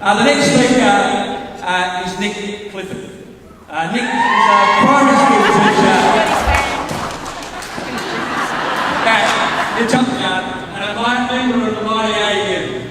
The next speaker is Nick Clifford. Nick is a primary school teacher in Tasmania and a member of the Tasmanian AEU.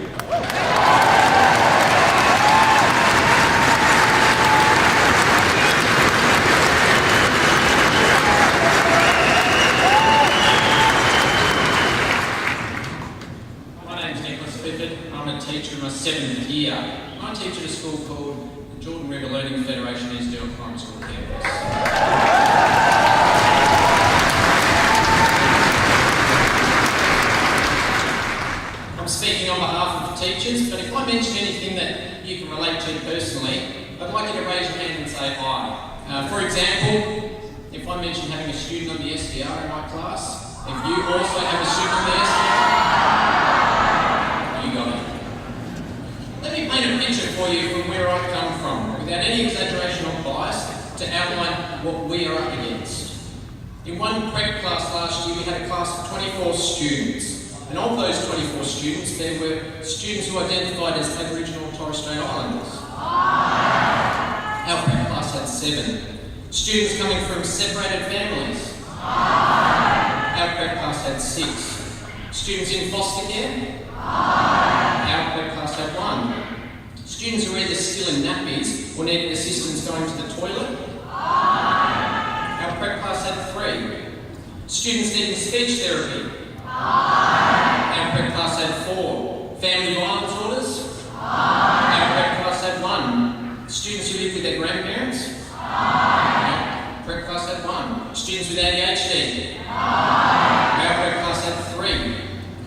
I'm a teacher in my 7th year. I teach at a school called the Jordan River Learning Federation Eastdale Primary School campus. I'm speaking on behalf of teachers, but if I mention anything that you can relate to personally, I'd like you to raise your hand and say hi. For example, if I mention having a student on the SDR in my class, if you also have a student on the SDR, you got it. Let me paint a picture for you from where I come from, without any exaggeration or bias, to outline what we are up against. In one prep class last year, we had a class of 24 students. And of those 24 students, there were students who identified as Aboriginal and Torres Strait Islanders. Our prep class had 7. Students coming from separated families. Our prep class had 6. Students in foster care. Our prep class had 1. Students who were either still in nappies or needed assistance going to the toilet. Our prep class had 3. Students needing speech therapy. Our prep class had 4. Family violence orders. Our prep class had 1. Students who live with their grandparents. Our prep class had 1. Students with ADHD. Our prep class had 3.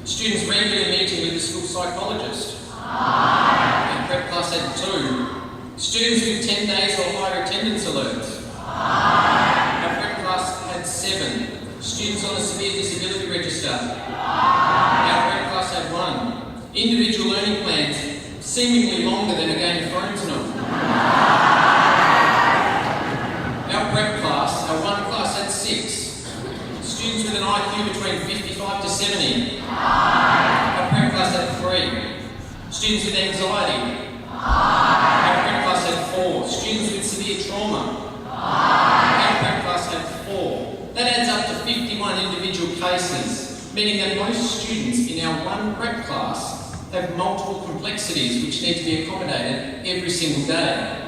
Students regularly meeting with the school psychologist. Our prep class had 2. Students with 10 days or higher attendance alerts. Our prep class had 7. Students on the severe disability register. Our prep class had 1. Individual learning plans, seemingly longer than a Game of Thrones novel. Our prep class, our 1 class had 6. Students with an IQ between 55 to 70. Our prep class had 3. Students with anxiety. Our prep class had 4. Students with severe trauma. Our prep class had 4. That adds up to 51 individual cases, meaning that most students in our 1 prep class have multiple complexities which need to be accommodated every single day.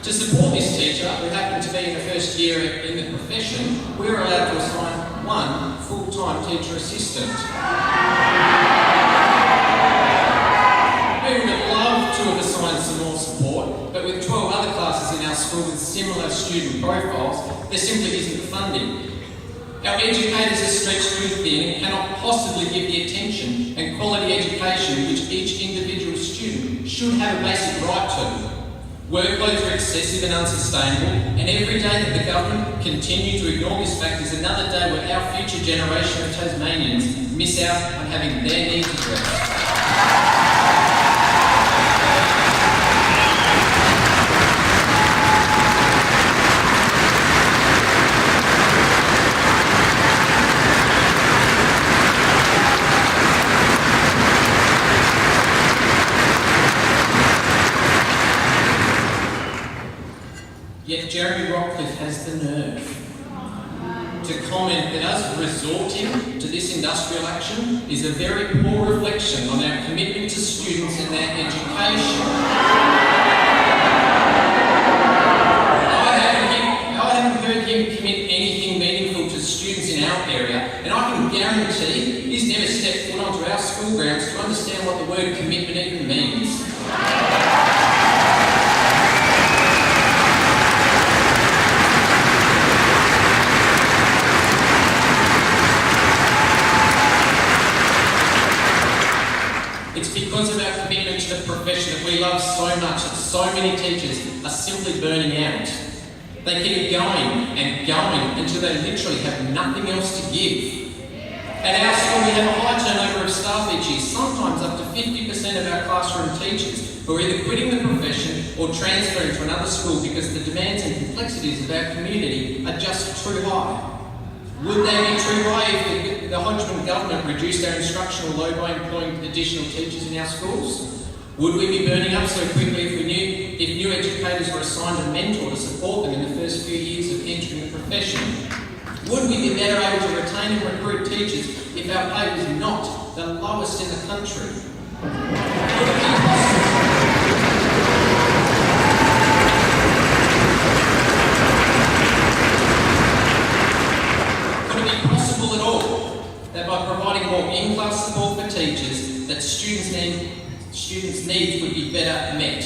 To support this teacher, who happened to be in the first year in the profession, we were allowed to assign 1 full-time teacher assistant. We would have loved to have assigned some more support, but with 12 other classes in our school with similar student profiles, there simply isn't the funding. Our educators are stretched too thin and cannot possibly give the attention and quality education which each individual student should have a basic right to. Workloads are excessive and unsustainable, and every day that the government continue to ignore this fact is another day where our future generation of Tasmanians miss out on having their needs addressed. Yet Jeremy Rockcliffe has the nerve to comment that us resorting to this industrial action is a very poor reflection on our commitment to students and their education. I haven't heard him commit anything meaningful to students in our area, and I can guarantee he's never stepped foot onto our school grounds to understand what the word commitment even means. It's because of our commitment to the profession that we love so much that so many teachers are simply burning out. They keep going and going until they literally have nothing else to give. At our school, we have a high turnover of staff each year, sometimes up to 50% of our classroom teachers who are either quitting the profession or transferring to another school because the demands and complexities of our community are just too high. Would they be too high if the Hodgman government reduced our instructional load by employing additional teachers in our schools? Would we be burning up so quickly if new educators were assigned a mentor to support them in the first few years of entering the profession? Would we be better able to retain and recruit teachers if our pay was not the lowest in the country? Could it be possible at all that by providing more in-class support for teachers, that students' needs would be better met?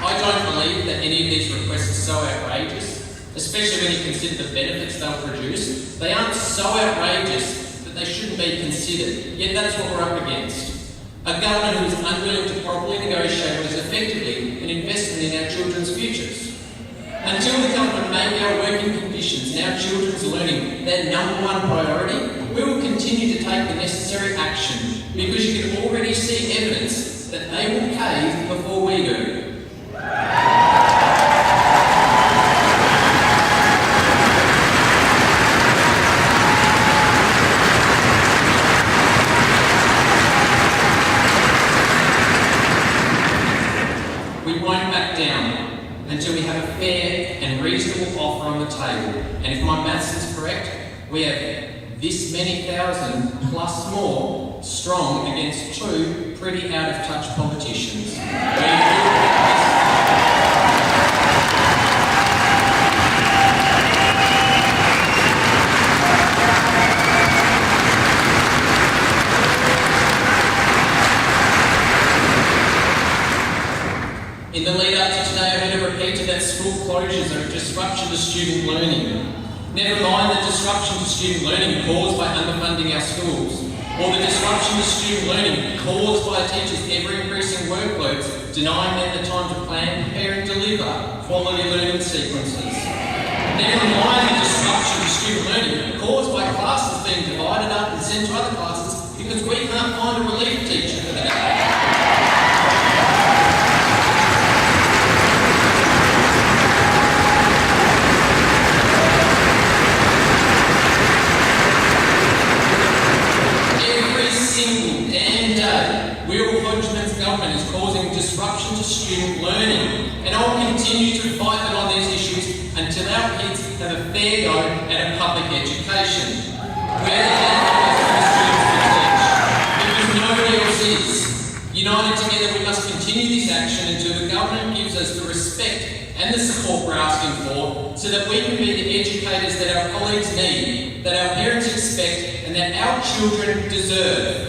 I don't believe that any of these requests are so outrageous, especially when you consider the benefits they'll produce. They aren't so outrageous that they shouldn't be considered, yet that's what we're up against. A government who is unwilling to properly negotiate what is effectively an investment in our children's futures. Until the government make our working conditions and our children's learning their number one priority, we will continue to take the necessary action, because you can already see evidence that they will cave before we do. We won't back down until we have a fair and reasonable offer on the table. And if my maths is correct, we have this many thousand plus more strong against two pretty out-of-touch politicians. In the lead up to today, I heard it repeated that school closures are a disruption to student learning. Never mind the disruption to student learning caused by underfunding our schools, or the disruption to student learning caused by teachers' ever-increasing workloads, denying them the time to plan, prepare and deliver quality learning sequences. Never mind the disruption to student learning caused by classes being divided up and sent to other classes because we can't find a relief teacher for the day. Will Hodgman's government is causing disruption to student learning, and I will continue to fight them on these issues until our kids have a fair go at a public education. We're the landlords for the students we teach, because nobody else is. United together, we must continue this action until the government gives us the respect and the support we're asking for, so that we can be the educators that our colleagues need, that our parents expect, and that our children deserve.